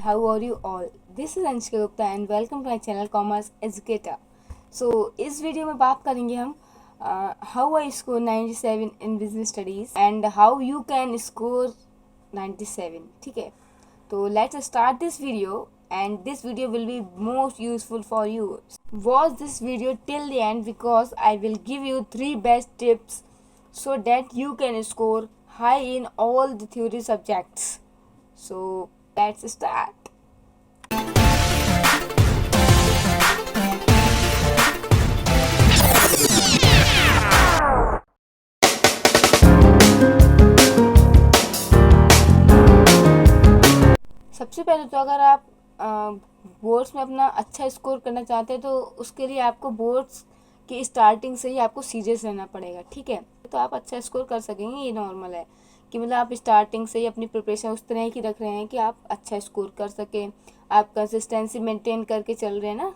how are you all? This is Anshika Gupta and welcome to my channel Commerce Educator. So इस video में बात करेंगे हम how I score 97 in business studies and how you can score 97. ठीक है, तो let's start this video and this video will be most useful for you. Watch this video till the end because I will give you 3 best tips so that you can score high in all the theory subjects. So let's start. सबसे पहले तो अगर आप boards में अपना अच्छा score करना चाहते हैं तो उसके लिए आपको बोर्ड्स की स्टार्टिंग से ही आपको सीरियस रहना पड़ेगा। ठीक है, तो आप अच्छा स्कोर कर सकेंगे, ये नॉर्मल है कि मतलब आप स्टार्टिंग से ही अपनी प्रिपरेशन उस तरह की रख रहे हैं कि आप अच्छा स्कोर कर सकें। आप कंसिस्टेंसी मेंटेन करके चल रहे हैं ना,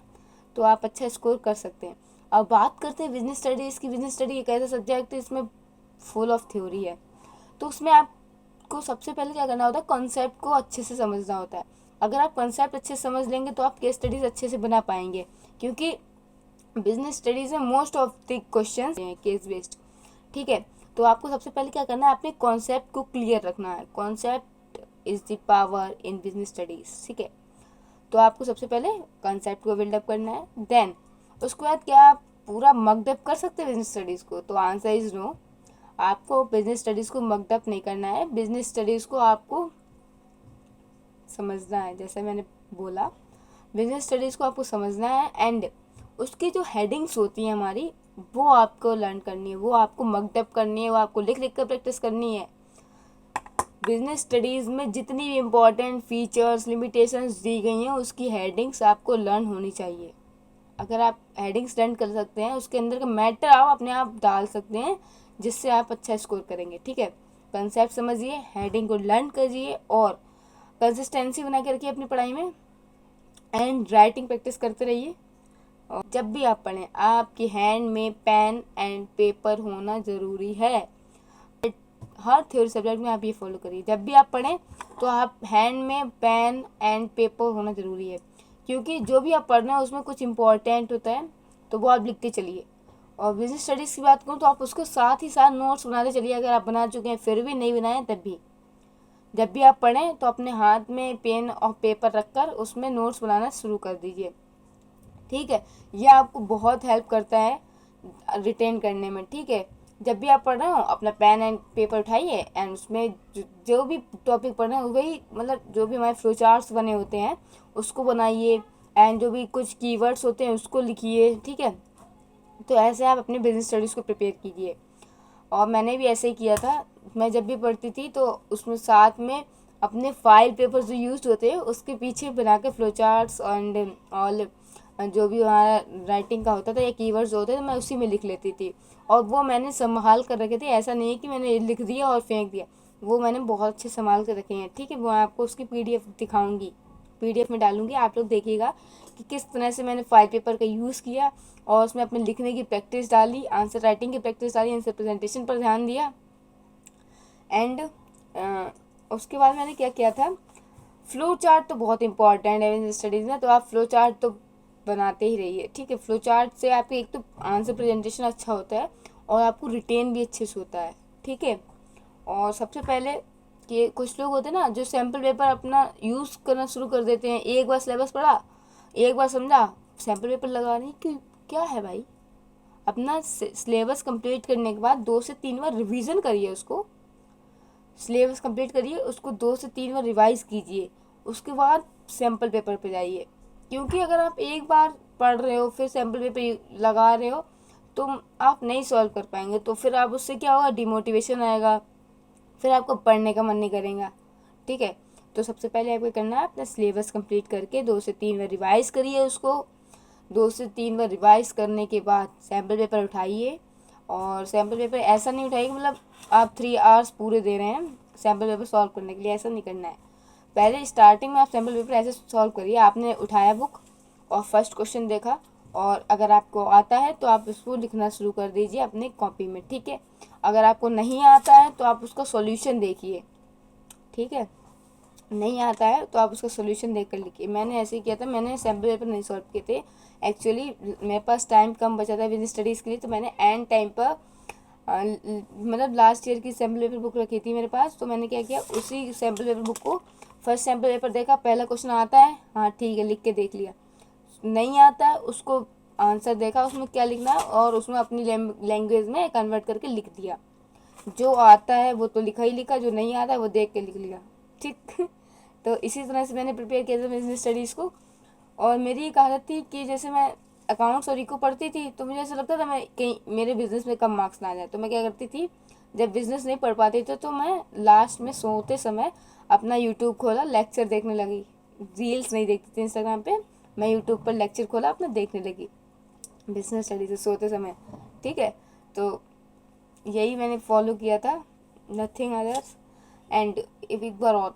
तो आप अच्छा स्कोर कर सकते हैं। अब बात करते हैं बिजनेस स्टडीज़ की। बिजनेस स्टडी एक ऐसा सब्जेक्ट है इसमें फुल ऑफ थ्योरी है, तो उसमें आपको सबसे पहले क्या करना होता है, कॉन्सेप्ट को अच्छे से समझना होता है। अगर आप कॉन्सेप्ट अच्छे से समझ लेंगे तो आप केस स्टडीज़ अच्छे से बना पाएंगे, क्योंकि बिजनेस स्टडीज़ में मोस्ट ऑफ द क्वेश्चंस हैं केस बेस्ड। ठीक है, तो आपको सबसे पहले क्या करना है, अपने कॉन्सेप्ट को क्लियर रखना है। Concept is the power in business studies. ठीक है, तो आपको सबसे पहले कॉन्सेप्ट को बिल्डअप करना है। देन उसके बाद क्या आप पूरा मकडअप कर सकते हैं बिजनेस स्टडीज़ को? तो आंसर इज़ नो। आपको बिजनेस स्टडीज़ को मकडअप नहीं करना है। बिजनेस स्टडीज़ को आपको समझना है। जैसे मैंने बोला, बिजनेस स्टडीज़ को आपको समझना है एंड उसकी जो हेडिंग्स होती हैं हमारी, वो आपको लर्न करनी है, वो आपको मकडअप करनी है, वो आपको लिख लिख कर प्रैक्टिस करनी है। बिजनेस स्टडीज़ में जितनी भी इम्पोर्टेंट फीचर्स लिमिटेशंस दी गई हैं उसकी हेडिंग्स आपको लर्न होनी चाहिए। अगर आप हेडिंग्स लर्न कर सकते हैं, उसके अंदर का मैटर आप अपने आप डाल सकते हैं, जिससे आप अच्छा स्कोर करेंगे। ठीक है, कंसेप्ट समझिए, हेडिंग को लर्न करिए और कंसिस्टेंसी बना के रखिए अपनी पढ़ाई में एंड राइटिंग प्रैक्टिस करते रहिए। और जब भी आप पढ़ें, आपकी हैंड में पेन एंड पेपर होना ज़रूरी है। हर थ्योरी सब्जेक्ट में आप ये फॉलो करिए, जब भी आप पढ़ें तो आप हैंड में पेन एंड पेपर होना ज़रूरी है, क्योंकि जो भी आप पढ़ रहे हैं उसमें कुछ इम्पोर्टेंट होता है, तो वो आप लिखते चलिए। और बिजनेस स्टडीज़ की बात करूँ तो आप उसको साथ ही साथ नोट्स बनाते चलिए। अगर आप बना चुके हैं फिर भी नहीं बनाए, तब भी जब भी आप पढ़ें तो अपने हाथ में पेन और पेपर रखकर उसमें नोट्स बनाना शुरू कर दीजिए। ठीक है, यह आपको बहुत हेल्प करता है रिटेन करने में। ठीक है, जब भी आप पढ़ रहे हो अपना पेन एंड पेपर उठाइए एंड उसमें जो भी टॉपिक पढ़ रहे हैं वही, मतलब जो भी हमारे फ्लो चार्ट्स बने होते हैं उसको बनाइए एंड जो भी कुछ कीवर्ड्स होते हैं उसको लिखिए। ठीक है, तो ऐसे आप अपने बिजनेस स्टडीज़ को प्रिपेयर कीजिए। और मैंने भी ऐसे ही किया था। मैं जब भी पढ़ती थी तो उसमें साथ में अपने फाइल पेपर जो यूज होते हैं उसके पीछे बना के फ्लो चार्ट्स एंड ऑल जो भी हमारा राइटिंग का होता था या कीवर्ड्स होते थे, मैं उसी में लिख लेती थी। और वो मैंने संभाल कर रखे थे, ऐसा नहीं है कि मैंने लिख दिया और फेंक दिया, वो मैंने बहुत अच्छे संभाल कर रखे हैं। ठीक है, वो आपको उसकी पीडीएफ दिखाऊंगी, पीडीएफ में डालूंगी, आप लोग देखिएगा कि किस तरह से मैंने फाइल पेपर का यूज़ किया और उसमें अपने लिखने की प्रैक्टिस डाली, आंसर राइटिंग की प्रैक्टिस डाली, आंसर प्रेजेंटेशन पर ध्यान दिया। एंड उसके बाद मैंने क्या किया था, फ्लो चार्ट तो बहुत इंपॉर्टेंट है बिजनेस स्टडीज़ में, तो आप फ्लो चार्ट तो बनाते ही रहिए। ठीक है, फ्लो चार्ट से आपकी एक तो आंसर प्रेजेंटेशन अच्छा होता है और आपको रिटेन भी अच्छे से होता है। ठीक है, और सबसे पहले कि कुछ लोग होते हैं ना जो सैम्पल पेपर अपना यूज़ करना शुरू कर देते हैं। एक बार सिलेबस पढ़ा, एक बार समझा, सैम्पल पेपर लगा नहीं कि क्या है भाई। अपना सिलेबस कंप्लीट करने के बाद 2 से 3 बार रिवीजन करिए, उसको सिलेबस कंप्लीट करिए, उसको 2 से 3 बार रिवाइज कीजिए, उसके बाद सैम्पल पेपर पे जाइए। क्योंकि अगर आप एक बार पढ़ रहे हो फिर सैम्पल पेपर लगा रहे हो तो आप नहीं सॉल्व कर पाएंगे, तो फिर आप उससे क्या होगा, डिमोटिवेशन आएगा, फिर आपको पढ़ने का मन नहीं करेगा। ठीक है, तो सबसे पहले आपको करना है अपना सिलेबस कंप्लीट करके 2 से 3 बार रिवाइज करिए उसको। 2 से 3 बार रिवाइज करने के बाद सैम्पल पेपर उठाइए। और सैम्पल पेपर ऐसा नहीं उठाइए मतलब आप 3 आवर्स पूरे दे रहे हैं सैम्पल पेपर सॉल्व करने के लिए, ऐसा नहीं करना है। पहले स्टार्टिंग में आप सैम्पल पेपर ऐसे सॉल्व करिए, आपने उठाया बुक और फर्स्ट क्वेश्चन देखा, और अगर आपको आता है तो आप उसको लिखना शुरू कर दीजिए अपने कॉपी में। ठीक है, अगर आपको नहीं आता है तो आप उसका सॉल्यूशन देखिए। ठीक है, नहीं आता है तो आप उसका सोल्यूशन देख कर लिखिए। मैंने ऐसे ही किया था, मैंने सैम्पल पेपर नहीं सॉल्व किए थे। एक्चुअली मेरे पास टाइम कम बचा था बिजनेस स्टडीज़ के लिए, तो मैंने एंड टाइम पर मतलब लास्ट ईयर की सैम्पल पेपर बुक रखी थी मेरे पास, तो मैंने क्या किया, उसी सैम्पल पेपर बुक को फर्स्ट सैम्पल पेपर देखा, पहला क्वेश्चन आता है, हाँ ठीक है, लिख के देख लिया। नहीं आता है उसको आंसर देखा उसमें क्या लिखना है, और उसमें अपनी लैंग्वेज में कन्वर्ट करके लिख दिया। जो आता है वो तो लिखा ही लिखा, जो नहीं आता है वो देख के लिख लिया। ठीक। तो इसी तरह से मैंने प्रिपेयर किया था बिजनेस स्टडीज़ को। और मेरी एक आदत थी कि जैसे मैं अकाउंट्स और इको पढ़ती थी, तो मुझे ऐसा लगता था मैं कहीं मेरे बिजनेस में कम मार्क्स ना आ जाए, तो मैं क्या करती थी, जब बिजनेस नहीं पढ़ पाती थी तो मैं लास्ट में सोते समय अपना यूट्यूब खोला, लेक्चर देखने लगी। रील्स नहीं देखती थी इंस्टाग्राम पे, मैं यूट्यूब पर लेक्चर खोला अपना देखने लगी बिजनेस स्टडी से सोते समय। ठीक है, तो यही मैंने फॉलो किया था, नथिंग अदर्स। एंड एक बार और,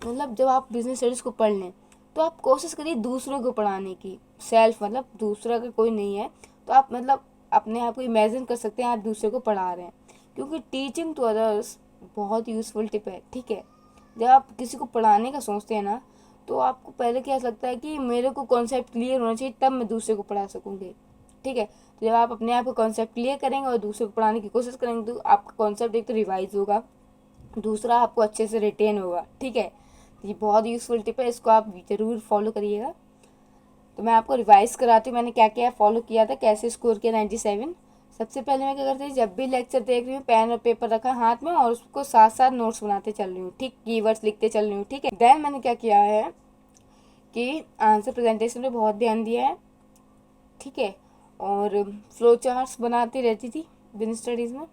मतलब जब आप बिजनेस स्टडीज़ को पढ़ लें तो आप कोशिश करिए दूसरों को पढ़ाने की। सेल्फ मतलब दूसरा का कोई नहीं है, तो आप मतलब अपने आप को इमेजिन कर सकते हैं आप दूसरे को पढ़ा रहे हैं, क्योंकि टीचिंग टू अदर्स बहुत यूज़फुल टिप है। ठीक है, जब आप किसी को पढ़ाने का सोचते हैं ना, तो आपको पहले क्या लगता है कि मेरे को कॉन्सेप्ट क्लियर होना चाहिए तब मैं दूसरे को पढ़ा सकूँगी। ठीक है, तो जब आप अपने आप को कॉन्सेप्ट क्लियर करेंगे और दूसरे को पढ़ाने की कोशिश करेंगे, तो आपका कॉन्सेप्ट एक तो रिवाइज होगा, दूसरा आपको अच्छे से रिटेन होगा। ठीक है, ये बहुत यूज़फुल टिप है, इसको आप ज़रूर फॉलो करिएगा। तो मैं आपको रिवाइज कराती हूँ मैंने क्या क्या फॉलो किया था, कैसे स्कोर किया 97। सबसे पहले मैं क्या करती थी, जब भी लेक्चर देख रही हूँ पेन और पेपर रखा हाथ में और उसको साथ साथ नोट्स बनाते चल रही हूँ। ठीक, कीवर्ड्स लिखते चल रही हूँ। ठीक है, देन मैंने क्या किया है कि आंसर प्रेजेंटेशन पे बहुत ध्यान दिया है। ठीक है, और फ्लो चार्ट्स बनाती रहती थी बिजनेस स्टडीज़ में।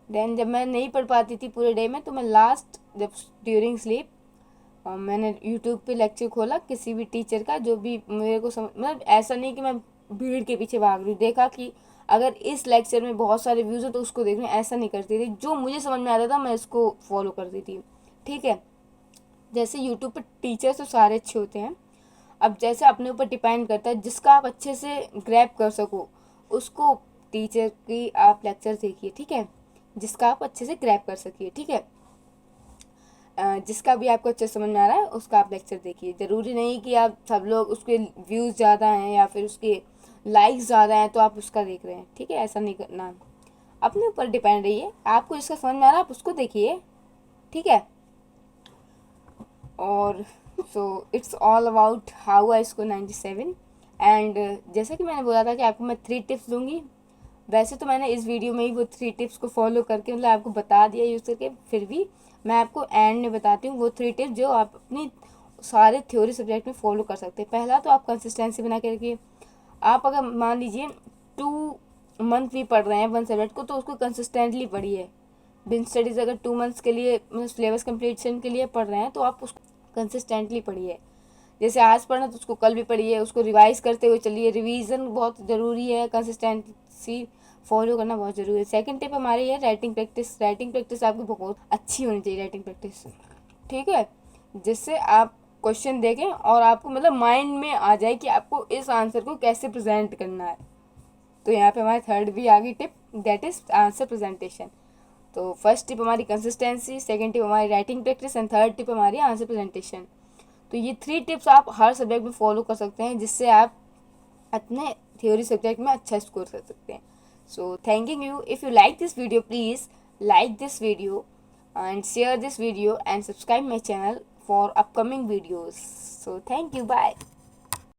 देन जब मैं नहीं पढ़ पाती थी पूरे डे में, तो मैं लास्ट जब ड्यूरिंग स्लीप मैंने यूट्यूब पे लेक्चर खोला किसी भी टीचर का, जो भी मेरे को समझ, मतलब ऐसा नहीं कि मैं भीड़ के पीछे भाग रही हूँ, देखा कि अगर इस लेक्चर में बहुत सारे व्यूज़ हैं तो उसको देख रही हूँ, ऐसा नहीं करती थी। जो मुझे समझ में आता था मैं इसको फॉलो करती थी। ठीक है, जैसे यूट्यूब पर टीचर्स तो सारे अच्छे होते हैं, अब जैसे अपने ऊपर डिपेंड करता है, जिसका आप अच्छे से ग्रैब कर सको उसको टीचर की आप लेक्चर देखिए। ठीक है, जिसका आप अच्छे से ग्रैब कर सकिए। ठीक है, जिसका भी आपको अच्छे समझ में आ रहा है उसका आप लेक्चर देखिए। ज़रूरी नहीं कि आप सब लोग उसके व्यूज़ ज़्यादा हैं या फिर उसके लाइक्स ज़्यादा हैं तो आप उसका देख रहे हैं। ठीक है, ऐसा नहीं करना, अपने ऊपर डिपेंड रहिए, आपको जिसका समझ में आ रहा है आप उसको देखिए। ठीक है, और so it's all about how I score 97। And जैसा कि मैंने बोला था कि आपको मैं 3 टिप्स दूंगी, वैसे तो मैंने इस वीडियो में ही वो 3 टिप्स को फॉलो करके मतलब आपको बता दिया यूज़ करके, फिर भी मैं आपको एंड में बताती हूँ वो 3 टिप्स जो आप अपनी सारे थ्योरी सब्जेक्ट में फॉलो कर सकते हैं। पहला तो आप कंसिस्टेंसी बना के रखिए। आप अगर मान लीजिए 2 मंथ भी पढ़ रहे हैं वन सब्जेक्ट को, तो उसको कंसिस्टेंटली पढ़िए। बिन स्टडीज़ अगर 2 मंथ्स के लिए मतलब सिलेबस कंप्लीशन के लिए पढ़ रहे हैं तो आप उसको कंसिस्टेंटली पढ़िए। जैसे आज पढ़ना तो उसको कल भी पढ़िए, उसको रिवाइज करते हुए चलिए। रिवीजन बहुत ज़रूरी है, कंसिस्टेंसी फॉलो करना बहुत ज़रूरी है। सेकंड टिप हमारी है राइटिंग प्रैक्टिस। राइटिंग प्रैक्टिस आपकी बहुत अच्छी होनी चाहिए, राइटिंग प्रैक्टिस। ठीक है, जिससे आप क्वेश्चन देखें और आपको मतलब माइंड में आ जाए कि आपको इस आंसर को कैसे प्रेजेंट करना है। तो यहाँ पे हमारी थर्ड भी आ गई tip, that is answer presentation. तो फर्स्ट टिप हमारी कंसिस्टेंसी, सेकंड टिप हमारी writing practice and third tip हमारी आंसर प्रेजेंटेशन। तो ये 3 टिप्स आप हर सब्जेक्ट में फॉलो कर सकते हैं, जिससे आप अपने थ्योरी सब्जेक्ट में अच्छा स्कोर कर सकते हैं। So thanking you. If you like this video please like this video and share this video and subscribe my channel for upcoming videos. So thank you, bye.